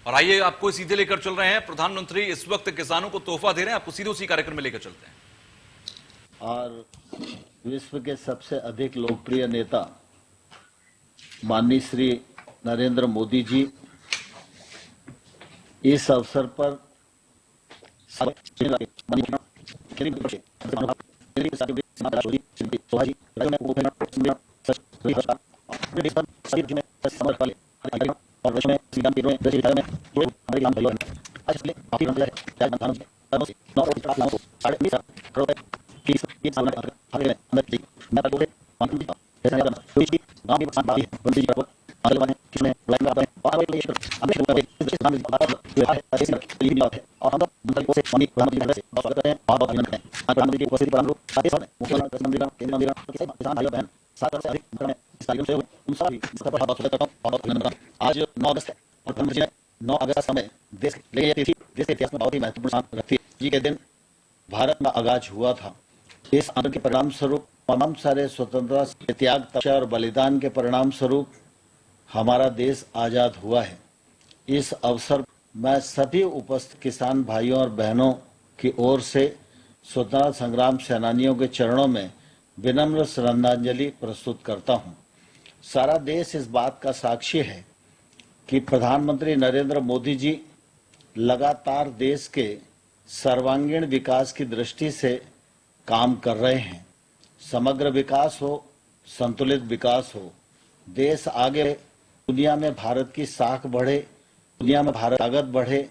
और आइए आपको सीधे लेकर चल रहे हैं, प्रधानमंत्री इस वक्त किसानों को तोहफा दे रहे हैं, आपको सीधे उसी कार्यक्रम में लेकर चलते हैं। और विश्व के सबसे अधिक लोकप्रिय नेता माननीय श्री नरेंद्र मोदी जी इस अवसर पर आज 9 अगस्त है और प्रधानमंत्री ने 9 अगस्त में देश के इतिहास में बहुत ही महत्वपूर्ण स्थान रखती है। जी के दिन भारत में आगाज हुआ था। इस आंदोलन के परिणाम स्वरूप तमाम सारे स्वतंत्रता त्याग तपस्या और बलिदान के परिणाम स्वरूप हमारा देश आजाद हुआ है। इस अवसर मैं सभी उपस्थित किसान भाइयों और बहनों की ओर से स्वतंत्रता संग्राम सेनानियों के चरणों में विनम्र श्रद्धांजलि प्रस्तुत करता हूं। सारा देश इस बात का साक्षी है कि प्रधानमंत्री नरेंद्र मोदी जी लगातार देश के सर्वांगीण विकास की दृष्टि से काम कर रहे हैं। समग्र विकास हो, संतुलित विकास हो, देश आगे, दुनिया में भारत की साख बढ़े, दुनिया में भारत ताकत बढ़े,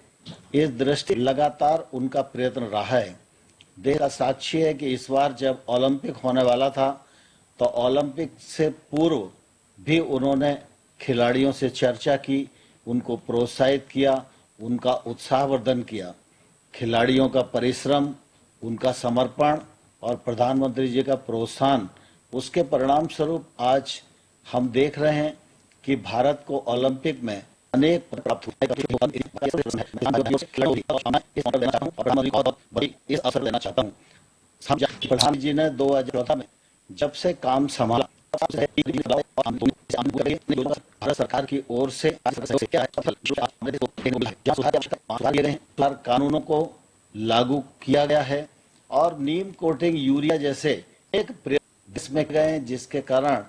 इस दृष्टि लगातार उनका प्रयत्न रहा है। देश का साक्षी है कि इस बार जब ओलंपिक होने वाला था तो ओलंपिक से पूर्व भी उन्होंने खिलाड़ियों से चर्चा की, उनको प्रोत्साहित किया, उनका उत्साहवर्धन किया। खिलाड़ियों का परिश्रम, उनका समर्पण और प्रधानमंत्री जी का प्रोत्साहन, उसके परिणाम स्वरूप आज हम देख रहे हैं कि भारत को ओलंपिक में अनेक प्राप्त हुए। इस अवसर देना चाहता हूँ। प्रधानमंत्री जी ने 2014 में जब से काम संभाला, भारत सरकार की ओर से कानूनों को लागू किया गया है और नीम कोटिंग यूरिया जैसे एक इसमें गए, जिसके कारण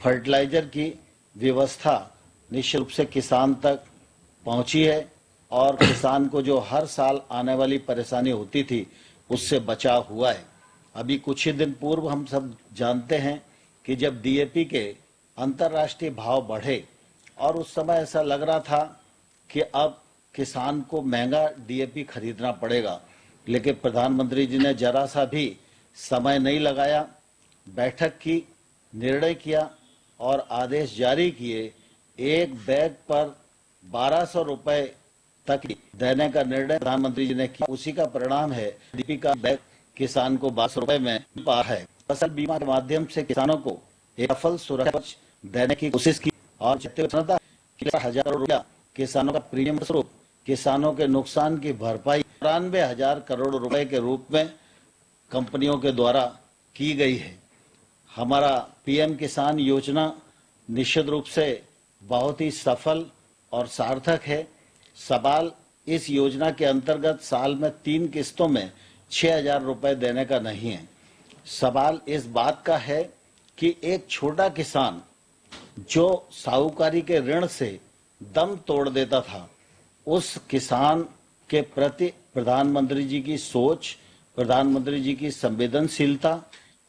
फर्टिलाइजर की व्यवस्था निश्चित रूप से किसान तक पहुंची है और किसान को जो हर साल आने वाली परेशानी होती थी उससे बचाव हुआ है। अभी कुछ ही दिन पूर्व हम सब जानते हैं कि जब डीएपी के अंतर्राष्ट्रीय भाव बढ़े और उस समय ऐसा लग रहा था कि अब किसान को महंगा डीएपी खरीदना पड़ेगा, लेकिन प्रधानमंत्री जी ने जरा सा भी समय नहीं लगाया, बैठक की, निर्णय किया और आदेश जारी किए। एक बैग पर 1200 रुपए तक देने का निर्णय प्रधानमंत्री जी ने किया। उसी का परिणाम है डीएपी का बैग किसान को 1200 रुपए में पा है। फसल बीमा के माध्यम से किसानों को एक सफल सुरक्षा देने की कोशिश की और 1000 करोड़ रुपया किसानों का प्रीमियम स्वरूप किसानों के नुकसान की भरपाई 93,000 करोड़ रुपए के रूप में कंपनियों के द्वारा की गई है। हमारा पीएम किसान योजना निश्चित रूप से बहुत ही सफल और सार्थक है। सवाल इस योजना के अंतर्गत साल में 3 किस्तों में 6,000 रुपए देने का नहीं है। सवाल इस बात का है कि एक छोटा किसान जो साहूकारी के ऋण से दम तोड़ देता था, उस किसान के प्रति प्रधानमंत्री जी की सोच, प्रधानमंत्री जी की संवेदनशीलता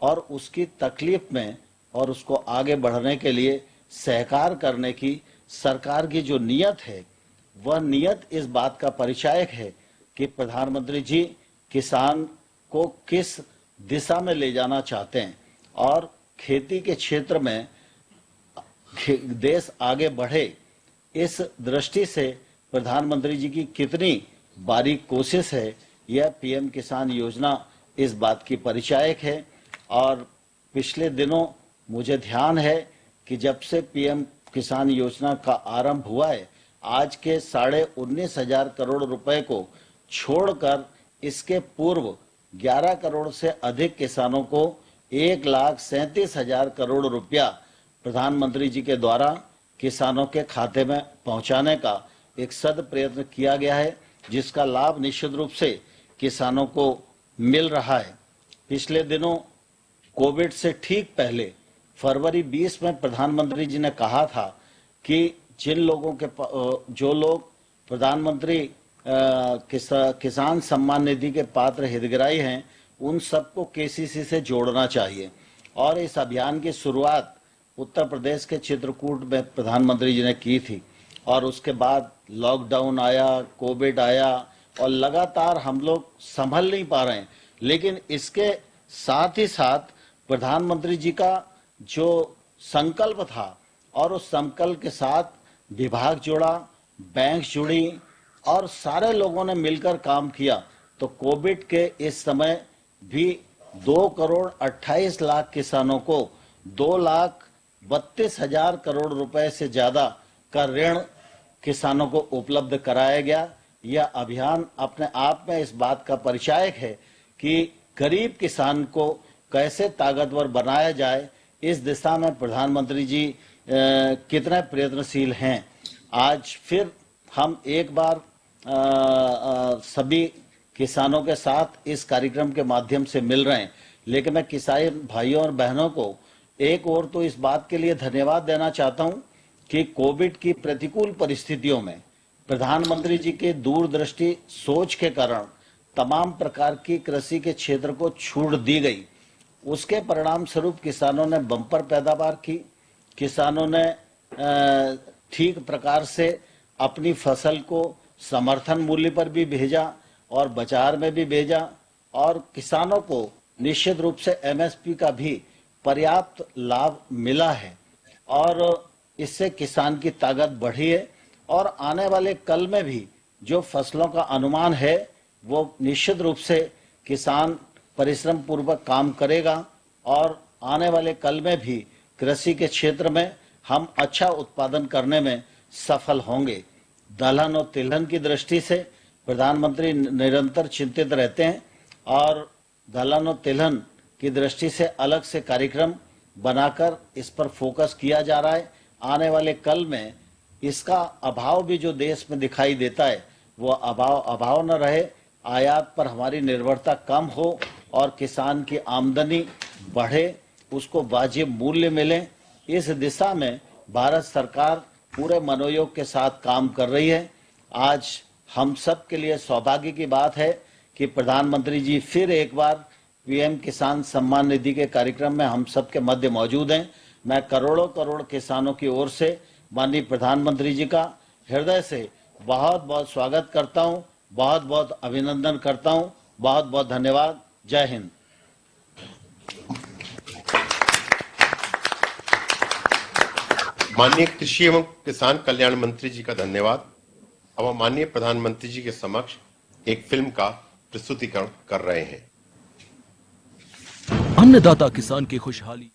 और उसकी तकलीफ में और उसको आगे बढ़ने के लिए सहकार करने की सरकार की जो नीयत है, वह नीयत इस बात का परिचायक है कि प्रधानमंत्री जी किसान को किस दिशा में ले जाना चाहते हैं और खेती के क्षेत्र में देश आगे बढ़े, इस दृष्टि से प्रधानमंत्री जी की कितनी बारीक कोशिश है, यह पीएम किसान योजना इस बात की परिचायक है। और पिछले दिनों मुझे ध्यान है कि जब से पीएम किसान योजना का आरंभ हुआ है, आज के 19,500 करोड़ रुपए को छोड़कर इसके पूर्व 11 करोड़ से अधिक किसानों को 1,37,000 करोड़ रुपया प्रधानमंत्री जी के द्वारा किसानों के खाते में पहुंचाने का एक सद प्रयत्न किया गया है, जिसका लाभ निश्चित रूप से किसानों को मिल रहा है। पिछले दिनों कोविड से ठीक पहले फरवरी 20 में प्रधानमंत्री जी ने कहा था कि जिन लोगों के जो लोग प्रधानमंत्री किसान सम्मान निधि के पात्र हितग्राही हैं, उन सबको केसीसी से जोड़ना चाहिए। और इस अभियान की शुरुआत उत्तर प्रदेश के चित्रकूट में प्रधानमंत्री जी ने की थी, और उसके बाद लॉकडाउन आया, कोविड आया, और लगातार हम लोग संभल नहीं पा रहे हैं। लेकिन इसके साथ ही साथ प्रधानमंत्री जी का जो संकल्प था, और उस संकल्प के साथ विभाग जुड़ा, बैंक जुड़ी, और सारे लोगों ने मिलकर काम किया, तो कोविड के इस समय भी 2,28,00,000 किसानों को 2,32,000 करोड़ रुपए से ज्यादा का ऋण किसानों को उपलब्ध कराया गया। यह अभियान अपने आप में इस बात का परिचायक है कि गरीब किसान को कैसे ताकतवर बनाया जाए, इस दिशा में प्रधानमंत्री जी कितने प्रयत्नशील हैं। आज फिर हम एक बार सभी किसानों के साथ इस कार्यक्रम के माध्यम से मिल रहे हैं, लेकिन मैं किसान भाइयों और बहनों को एक और तो इस बात के लिए धन्यवाद देना चाहता हूं कि कोविड की प्रतिकूल परिस्थितियों में प्रधानमंत्री जी के दूरदृष्टि सोच के कारण तमाम प्रकार की कृषि के क्षेत्र को छूट दी गई। उसके परिणाम स्वरूप किसानों ने बम्पर पैदावार की, किसानों ने ठीक प्रकार से अपनी फसल को समर्थन मूल्य पर भी भेजा और बाजार में भी भेजा, और किसानों को निश्चित रूप से एमएसपी का भी पर्याप्त लाभ मिला है, और इससे किसान की ताकत बढ़ी है। और आने वाले कल में भी जो फसलों का अनुमान है, वो निश्चित रूप से किसान परिश्रम पूर्वक काम करेगा, और आने वाले कल में भी कृषि के क्षेत्र में हम अच्छा उत्पादन करने में सफल होंगे। दलहन और तिलहन की दृष्टि से प्रधानमंत्री निरंतर चिंतित रहते हैं, और दलहन और तिलहन की दृष्टि से अलग से कार्यक्रम बनाकर इस पर फोकस किया जा रहा है। आने वाले कल में इसका अभाव भी जो देश में दिखाई देता है, वो अभाव न रहे, आयात पर हमारी निर्भरता कम हो और किसान की आमदनी बढ़े, उसको वाजिब मूल्य मिले। इस दिशा में भारत सरकार पूरे मनोयोग के साथ काम कर रही है। आज हम सब के लिए सौभाग्य की बात है कि प्रधानमंत्री जी फिर एक बार पीएम किसान सम्मान निधि के कार्यक्रम में हम सब के मध्य मौजूद हैं। मैं करोड़ों करोड़ किसानों की ओर से माननीय प्रधानमंत्री जी का हृदय से बहुत बहुत स्वागत करता हूं, बहुत बहुत अभिनंदन करता हूं। बहुत बहुत धन्यवाद। जय हिंद। माननीय कृषि एवं किसान कल्याण मंत्री जी का धन्यवाद। अब हम माननीय प्रधानमंत्री जी के समक्ष एक फिल्म का प्रस्तुतिकरण कर रहे हैं। अन्नदाता किसान की खुशहाली,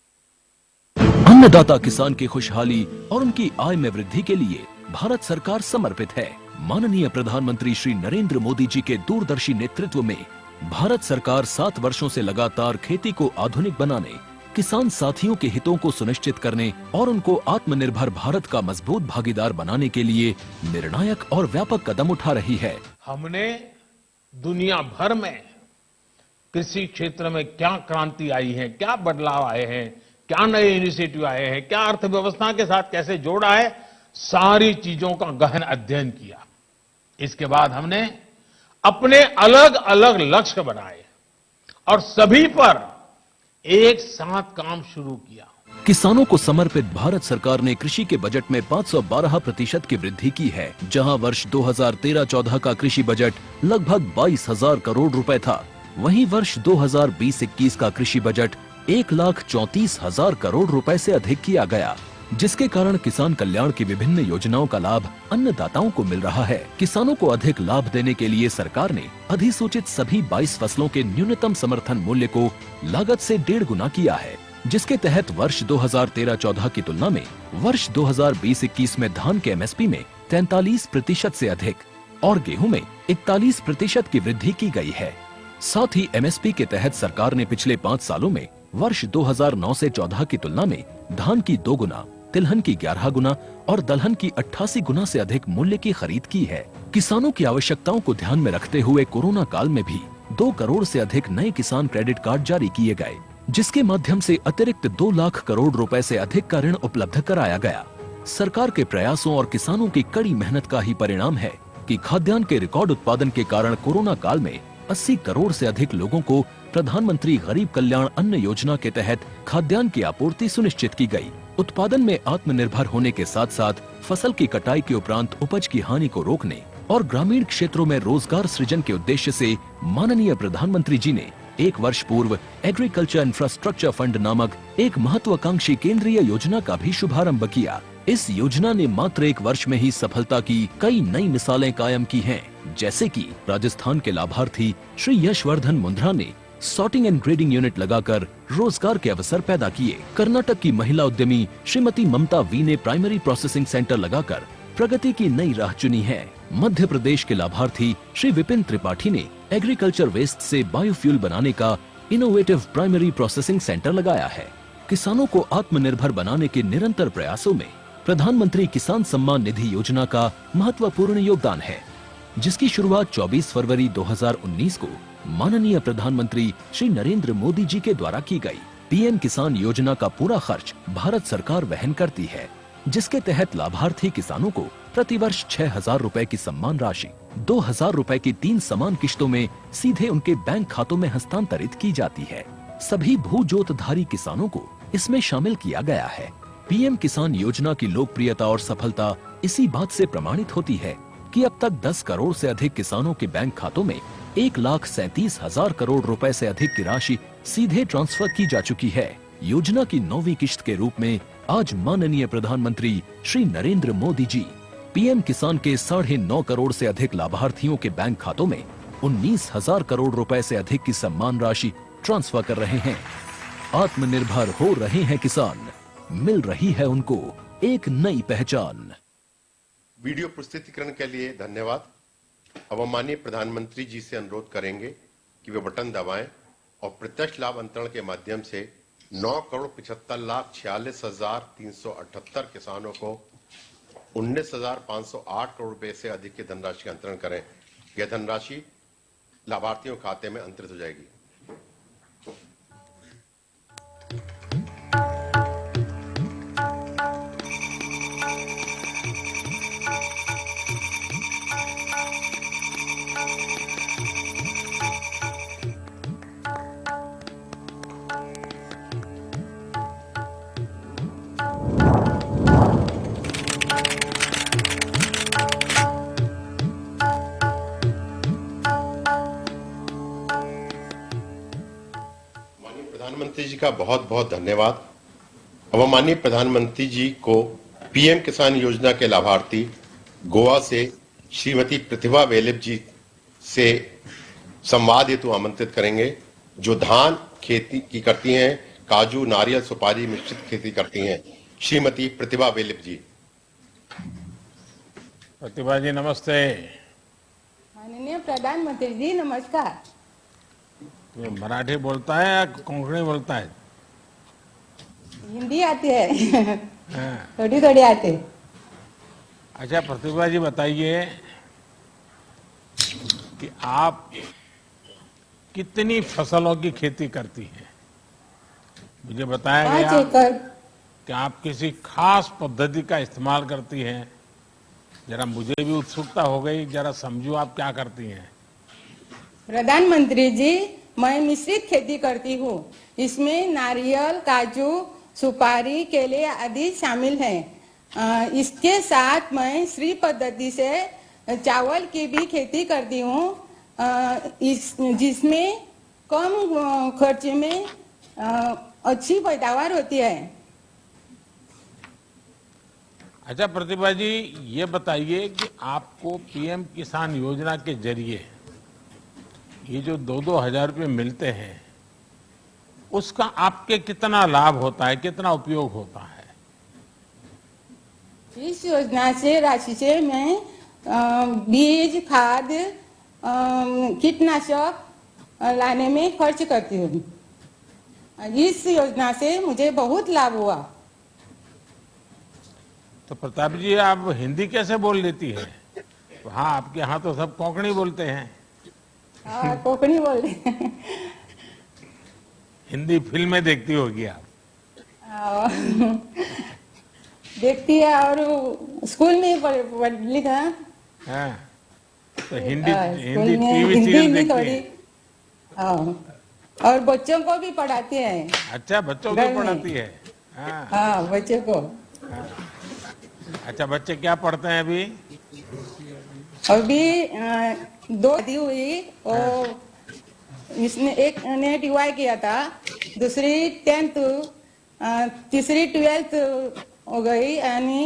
अन्नदाता किसान की खुशहाली और उनकी आय में वृद्धि के लिए भारत सरकार समर्पित है। माननीय प्रधानमंत्री श्री नरेंद्र मोदी जी के दूरदर्शी नेतृत्व में भारत सरकार 7 वर्षों से लगातार खेती को आधुनिक बनाने, किसान साथियों के हितों को सुनिश्चित करने और उनको आत्मनिर्भर भारत का मजबूत भागीदार बनाने के लिए निर्णायक और व्यापक कदम उठा रही है। हमने दुनिया भर में कृषि क्षेत्र में क्या क्रांति आई है, क्या बदलाव आए हैं, क्या नए इनिशिएटिव आए हैं, क्या अर्थव्यवस्था के साथ कैसे जोड़ा है, सारी चीजों का गहन अध्ययन किया। इसके बाद हमने अपने अलग अलग लक्ष्य बनाए और सभी पर एक साथ काम शुरू किया। किसानों को समर्पित भारत सरकार ने कृषि के बजट में 512% की वृद्धि की है, जहां वर्ष 2013-14 का कृषि बजट लगभग 22,000 करोड़ रुपए था। वहीं वर्ष 2020-21 का कृषि बजट 1,34,000 करोड़ रुपए से अधिक किया गया, जिसके कारण किसान कल्याण की विभिन्न योजनाओं का लाभ अन्नदाताओं को मिल रहा है। किसानों को अधिक लाभ देने के लिए सरकार ने अधिसूचित सभी 22 फसलों के न्यूनतम समर्थन मूल्य को लागत से 1.5 गुना किया है, जिसके तहत वर्ष 2013-14 की तुलना में वर्ष 2020-21 में धान के एमएसपी में 43% से अधिक और गेहूं में 41% की वृद्धि की गई है। साथ ही एमएसपी के तहत सरकार ने पिछले 5 सालों में वर्ष 2009 से 14 की तुलना में धान की 2 गुना तिलहन की 11 गुना और दलहन की 88 गुना से अधिक मूल्य की खरीद की है। किसानों की आवश्यकताओं को ध्यान में रखते हुए कोरोना काल में भी 2 करोड़ से अधिक नए किसान क्रेडिट कार्ड जारी किए गए, जिसके माध्यम से अतिरिक्त 2 लाख करोड़ रुपए से अधिक का ऋण उपलब्ध कराया गया। सरकार के प्रयासों और किसानों की कड़ी मेहनत का ही परिणाम है कि खाद्यान्न के रिकॉर्ड उत्पादन के कारण कोरोना काल में 80 करोड़ से अधिक लोगों को प्रधानमंत्री गरीब कल्याण अन्न योजना के तहत खाद्यान्न की आपूर्ति सुनिश्चित की गई। उत्पादन में आत्मनिर्भर होने के साथ साथ फसल की कटाई के उपरांत उपज की हानि को रोकने और ग्रामीण क्षेत्रों में रोजगार सृजन के उद्देश्य से माननीय प्रधानमंत्री जी ने 1 वर्ष पूर्व एग्रीकल्चर इंफ्रास्ट्रक्चर फंड नामक एक महत्वाकांक्षी केंद्रीय योजना का भी शुभारंभ किया। इस योजना ने मात्र 1 वर्ष में ही सफलता की कई नई मिसालें कायम की हैं, जैसे कि राजस्थान के लाभार्थी श्री यशवर्धन मुंद्रा ने सॉर्टिंग एंड ग्रेडिंग यूनिट लगाकर रोजगार के अवसर पैदा किए। कर्नाटक की महिला उद्यमी श्रीमती ममता वी ने प्राइमरी प्रोसेसिंग सेंटर लगाकर प्रगति की नई राह चुनी है। मध्य प्रदेश के लाभार्थी श्री विपिन त्रिपाठी ने एग्रीकल्चर वेस्ट से बायोफ्यूल बनाने का इनोवेटिव प्राइमरी प्रोसेसिंग सेंटर लगाया है। किसानों को आत्मनिर्भर बनाने के निरंतर प्रयासों में प्रधानमंत्री किसान सम्मान निधि योजना का महत्वपूर्ण योगदान है, जिसकी शुरुआत 24 फरवरी 2019 को माननीय प्रधानमंत्री श्री नरेंद्र मोदी जी के द्वारा की गई। पीएम किसान योजना का पूरा खर्च भारत सरकार वहन करती है, जिसके तहत लाभार्थी किसानों को प्रतिवर्ष 6,000 रुपए की सम्मान राशि 2,000 रुपए की 3 समान किश्तों में सीधे उनके बैंक खातों में हस्तांतरित की जाती है। सभी भू जोतधारी किसानों को इसमें शामिल किया गया है। पीएम किसान योजना की लोकप्रियता और सफलता इसी बात से प्रमाणित होती है कि अब तक 10 करोड़ से अधिक किसानों के बैंक खातों में 1,37,000 करोड़ रुपए से अधिक की राशि सीधे ट्रांसफर की जा चुकी है। योजना की 9वीं किश्त के रूप में आज माननीय प्रधानमंत्री श्री नरेंद्र मोदी जी पीएम किसान के 9.5 करोड़ से अधिक लाभार्थियों के बैंक खातों में 19,000 करोड़ रुपए से अधिक की सम्मान राशि ट्रांसफर कर रहे हैं। आत्मनिर्भर हो रहे हैं किसान, मिल रही है उनको एक नई पहचान। वीडियो प्रस्तुतिकरण के लिए धन्यवाद। अब हम माननीय प्रधानमंत्री जी से अनुरोध करेंगे कि वे बटन दबाएं और प्रत्यक्ष लाभ अंतरण के माध्यम से 9,75,46,378 किसानों को 19,508 करोड़ रुपए से अधिक की धनराशि का अंतरण करें। यह धनराशि लाभार्थियों खाते में अंतरित हो जाएगी। प्रधानमंत्री जी का बहुत बहुत धन्यवाद। अब माननीय प्रधानमंत्री जी को पीएम किसान योजना के लाभार्थी गोवा से श्रीमती प्रतिभा वेलिप जी से संवाद हेतु आमंत्रित करेंगे, जो धान खेती की करती हैं, काजू, नारियल, सुपारी मिश्रित खेती करती हैं। श्रीमती प्रतिभा वेलिप जी। प्रतिभा जी नमस्ते। माननीय प्रधानमंत्री जी नमस्कार। तुम्हें मराठी बोलता है या कोंकणी बोलता है? हिंदी आती है हाँ। थोड़ी थोड़ी आती है। अच्छा प्रतिभा जी बताइए कि आप कितनी फसलों की खेती करती हैं? मुझे बताया 5 गया एकड़। कि आप किसी खास पद्धति का इस्तेमाल करती हैं। जरा मुझे भी उत्सुकता हो गई, जरा समझो आप क्या करती हैं। प्रधानमंत्री जी, मैं मिश्रित खेती करती हूँ। इसमें नारियल, काजू, सुपारी, केले आदि शामिल हैं। इसके साथ मैं श्री पद्धति से चावल की भी खेती करती हूँ, जिसमें कम खर्च में अच्छी पैदावार होती है। अच्छा प्रतिभा जी, ये बताइए कि आपको पीएम किसान योजना के जरिए ये जो 2-2 हजार रुपये मिलते हैं, उसका आपके कितना लाभ होता है, कितना उपयोग होता है? इस योजना से राशि से मैं बीज, खाद, कीटनाशक लाने में खर्च करती हूँ। इस योजना से मुझे बहुत लाभ हुआ। तो प्रताप जी आप हिंदी कैसे बोल लेती है? हाँ, आपके यहाँ तो सब कोंकणी बोलते हैं। हाँ, कोंकणी बोल रहे हैं। हिंदी फिल्में देखती होगी आप? देखती है और स्कूल में ही पढ़ लिखा। हाँ, तो हिंदी स्कूल हिंदी में टीवी हिंदी सीरियल भी देखती थोड़ी। है? हाँ, और बच्चों को भी पढ़ाते हैं। अच्छा, बच्चों घर को में। पढ़ाती है? हाँ। हाँ, बच्चों को। अच्छा, बच्चे क्या पढ़ते हैं अभी? अभी 2 दी हुई और इसने एक ने टीवाई किया था, दूसरी 10th, तीसरी 12th हो गई यानी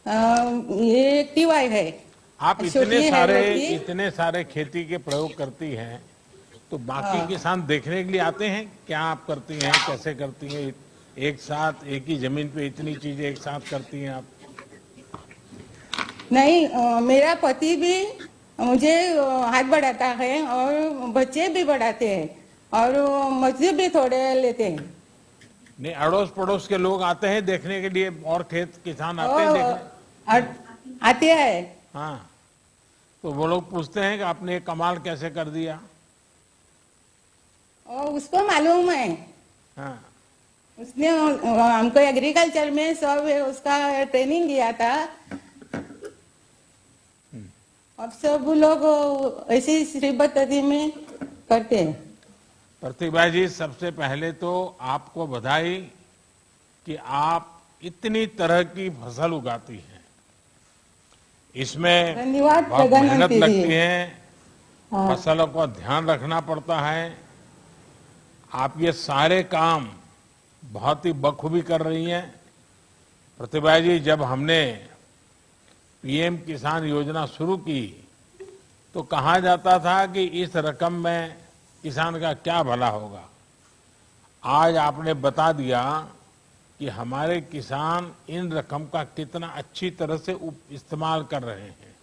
ये टीवाई है। आप छोटी है लड़की। इतने सारे खेती के प्रयोग करती हैं, तो बाकी किसान देखने के लिए आते हैं? क्या आप करती हैं, कैसे करती हैं? एक साथ एक ही जमीन पे इतनी चीजें एक साथ करती हैं आप? नहीं, मेरा पति भी मुझे हाथ बढ़ाता है और बच्चे भी बढ़ाते हैं और मजदूर भी थोड़े लेते हैं। नहीं, अड़ोस पड़ोस के लोग आते हैं देखने के लिए, और खेत किसान आते हैं देखने? आते हैं। हाँ, तो वो लोग पूछते हैं कि आपने ये कमाल कैसे कर दिया? और उसको मालूम है। हाँ, उसने हमको एग्रीकल्चर में सब उसका ट्रेनिंग दिया था। अब सब लोग ऐसी श्री पद्धति में करते हैं। प्रतिभा जी, सबसे पहले तो आपको बधाई कि आप इतनी तरह की फसल उगाती हैं। इसमें धन्यवाद बहुत मेहनत प्रधानमंत्री जी। लगती है, हाँ। फसलों का ध्यान रखना पड़ता है। आप ये सारे काम बहुत ही बखूबी कर रही हैं। प्रतिभा जी, जब हमने पीएम किसान योजना शुरू की तो कहा जाता था कि इस रकम में किसान का क्या भला होगा। आज आपने बता दिया कि हमारे किसान इन रकम का कितना अच्छी तरह से इस्तेमाल कर रहे हैं।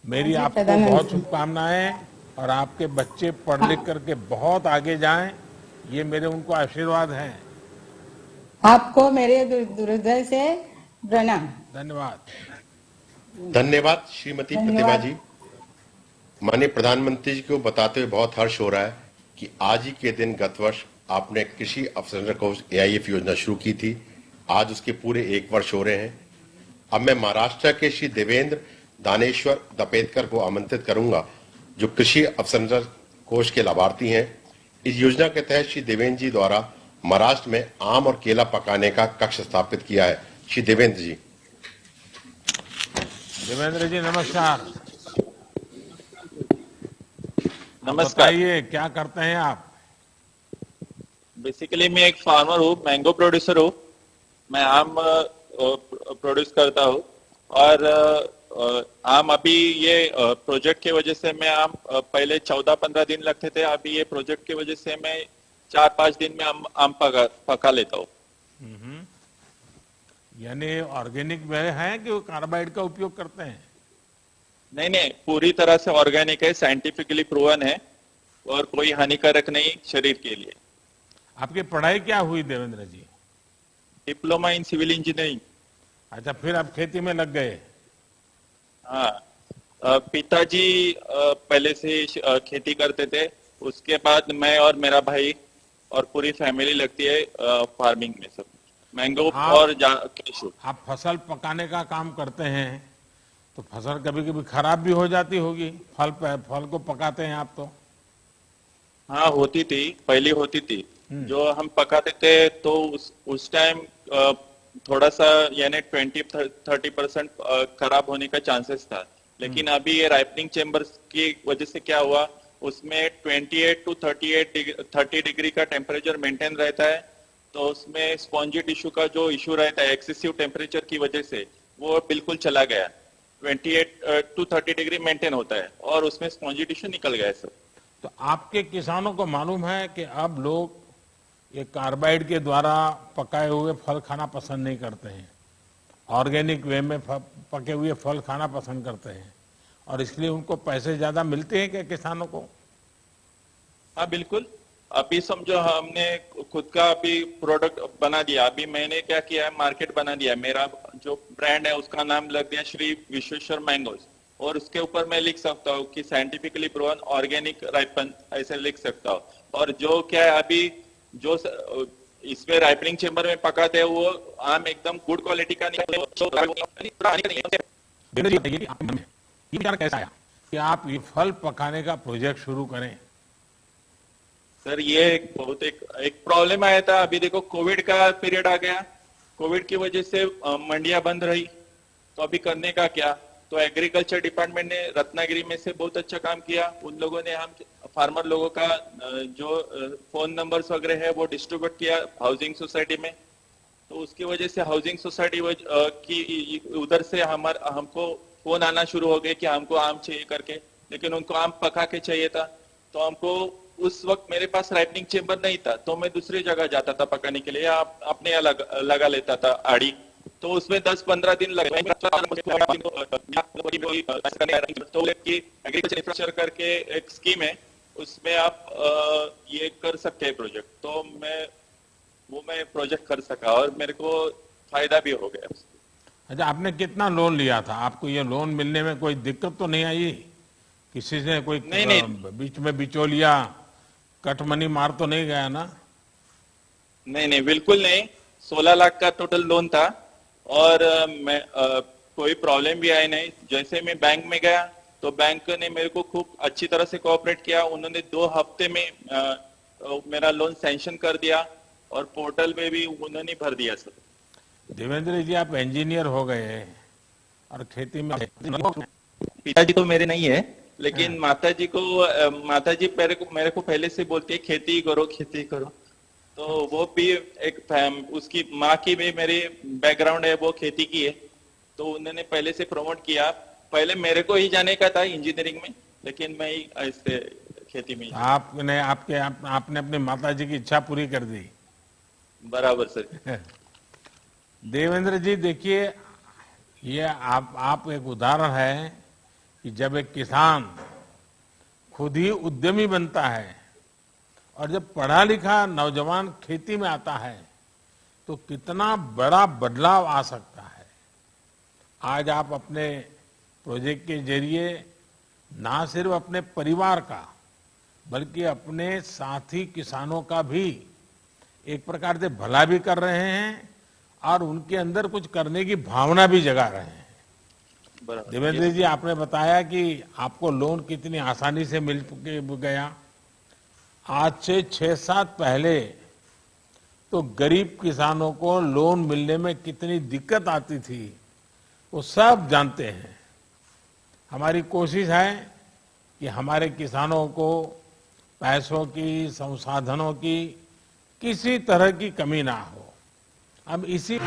मेरी आपको बहुत शुभकामनाएं और आपके बच्चे पढ़ लिख करके बहुत आगे जाएं, ये मेरे उनको आशीर्वाद है। आपको मेरे हृदय से प्रणाम। धन्यवाद। धन्यवाद श्रीमती प्रतिभा जी। माननीय प्रधानमंत्री जी को बताते हुए बहुत हर्ष हो रहा है कि आज ही के दिन गत वर्ष आपने कृषि अवसंरचना कोष AIF योजना शुरू की थी। आज उसके पूरे 1 वर्ष हो रहे हैं। अब मैं महाराष्ट्र के श्री देवेंद्र दानेश्वर दपेदकर को आमंत्रित करूंगा, जो कृषि अवसंरचना कोष के लाभार्थी हैं। इस योजना के तहत श्री देवेंद्र जी द्वारा महाराष्ट्र में आम और केला पकाने का कक्ष स्थापित किया है। श्री देवेंद्र जी। देवेंद्र जी नमस्कार। नमस्कार। बताइए क्या करते हैं आप? बेसिकली मैं एक फार्मर हूँ, मैंगो प्रोड्यूसर हूँ। मैं आम प्रोड्यूस करता हूँ और आम अभी ये प्रोजेक्ट की वजह से मैं आम पहले 14-15 दिन लगते थे, अभी ये प्रोजेक्ट की वजह से मैं 4-5 दिन में आम पका लेता हूँ। यानी ऑर्गेनिक वे है कि वो कार्बाइड का उपयोग करते हैं? नहीं नहीं, पूरी तरह से ऑर्गेनिक है, साइंटिफिकली प्रूवन है और कोई हानिकारक नहीं शरीर के लिए। आपकी पढ़ाई क्या हुई Devendra ji? Diploma in civil engineering. अच्छा, फिर आप खेती में लग गए? हाँ, पिताजी पहले से खेती करते थे, उसके बाद मैं और मेरा भाई और पूरी फैमिली लगती है फार्मिंग में, सब मैंगो और कैशू। आप फसल पकाने का काम करते हैं तो फसल कभी कभी खराब भी हो जाती होगी, फल को पकाते हैं आप तो? हाँ, होती थी, पहले होती थी। जो हम पकाते थे तो उस टाइम थोड़ा सा यानी 20-30% खराब होने का चांसेस था। लेकिन अभी ये राइपनिंग चेम्बर्स की वजह से क्या हुआ, उसमें 28 to 30 डिग्री का टेम्परेचर मेंटेन रहता है। तो उसमें स्पॉन्जी टिश्यू का जो इश्यू रहता है एक्सेसिव टेम्परेचर की वजह से, वो बिल्कुल चला गया। 28 to 30 डिग्री मेंटेन होता है और उसमें स्पॉन्जी टिश्यू निकल गया है सब। तो आपके किसानों को मालूम है कि अब लोग ये कार्बाइड के द्वारा पकाए हुए फल खाना पसंद नहीं करते हैं, ऑर्गेनिक वे में पके हुए फल खाना पसंद करते हैं, और इसलिए उनको पैसे ज्यादा मिलते हैं क्या किसानों को? हाँ बिल्कुल, अभी समझो हमने खुद का अभी प्रोडक्ट बना दिया। अभी मैंने क्या किया है, मार्केट बना दिया। मेरा जो ब्रांड है उसका नाम लग दिया श्री विश्वेश्वर मैंगोज, और उसके ऊपर मैं लिख सकता हूँ कि साइंटिफिकली प्रूवन ऑर्गेनिक राइपन, ऐसे लिख सकता हूँ। और जो क्या है अभी जो इसमें राइपनिंग चेम्बर में पकाते हैं वो आम एकदम गुड क्वालिटी का ये विचार कैसा आया कि आप ये फल पकाने का प्रोजेक्ट शुरू करें? सर ये एक प्रॉब्लम आया था। अभी देखो कोविड का पीरियड आ गया, कोविड की वजह से मंडियां बंद रही, तो अभी करने का क्या। तो एग्रीकल्चर डिपार्टमेंट ने रत्नागिरी में से बहुत अच्छा काम किया। उन लोगों ने हम फार्मर लोगों का जो फोन नंबर्स वगैरह है वो डिस्ट्रीब्यूट किया हाउसिंग सोसाइटी में। तो उसकी वजह से हाउसिंग सोसाइटी की उधर से हमको फोन आना शुरू हो गए कि हमको आम चाहिए करके, लेकिन उनको आम पका के चाहिए था। तो हमको उस वक्त मेरे पास राइपनिंग चेम्बर नहीं था, तो मैं दूसरी जगह जाता था पकाने के लिए, अपने लगा लेता था आड़ी। तो उसमें 10-15 दिन लगे। तो एग्रीकल्चर इंफ्रास्ट्रक्चर करके एक स्कीम है, उसमें आप ये कर सकते हैं प्रोजेक्ट। तो मैं प्रोजेक्ट कर सका और मेरे को फायदा भी हो गया। अच्छा, आपने कितना लोन लिया था? आपको ये लोन मिलने में कोई दिक्कत तो नहीं आई? किसी से कोई नहीं। बीच में बिचौलिया कटमनी मार तो नहीं गया ना? नहीं, बिल्कुल नहीं। 16 लाख का टोटल लोन था और मैं कोई प्रॉब्लम भी आई नहीं। जैसे मैं बैंक में गया तो बैंक ने मेरे को खूब अच्छी तरह से कोऑपरेट किया। उन्होंने 2 हफ्ते में मेरा लोन सैंक्शन कर दिया और पोर्टल में भी उन्होंने भर दिया। सर देवेंद्र जी, आप इंजीनियर हो गए और खेती में पिताजी तो मेरे नहीं है, लेकिन माताजी मेरे को पहले से बोलती है खेती करो। तो वो भी उसकी माँ की भी मेरी बैकग्राउंड है, वो खेती की है। तो उन्होंने पहले से प्रमोट किया। पहले मेरे को ही जाने का था इंजीनियरिंग में, लेकिन मैं ही ऐसे खेती में। आपने अपनी माताजी की इच्छा पूरी कर दी। बराबर सर। देवेंद्र जी, देखिए, ये आप एक उदाहरण है कि जब एक किसान खुद ही उद्यमी बनता है और जब पढ़ा लिखा नौजवान खेती में आता है तो कितना बड़ा बदलाव आ सकता है। आज आप अपने प्रोजेक्ट के जरिए ना सिर्फ अपने परिवार का बल्कि अपने साथी किसानों का भी एक प्रकार से भला भी कर रहे हैं और उनके अंदर कुछ करने की भावना भी जगा रहे हैं। देवेंद्र जी, आपने बताया कि आपको लोन कितनी आसानी से मिल गया। आज से 6-7 पहले तो गरीब किसानों को लोन मिलने में कितनी दिक्कत आती थी वो सब जानते हैं। हमारी कोशिश है कि हमारे किसानों को पैसों की, संसाधनों की किसी तरह की कमी ना हो। हम इसी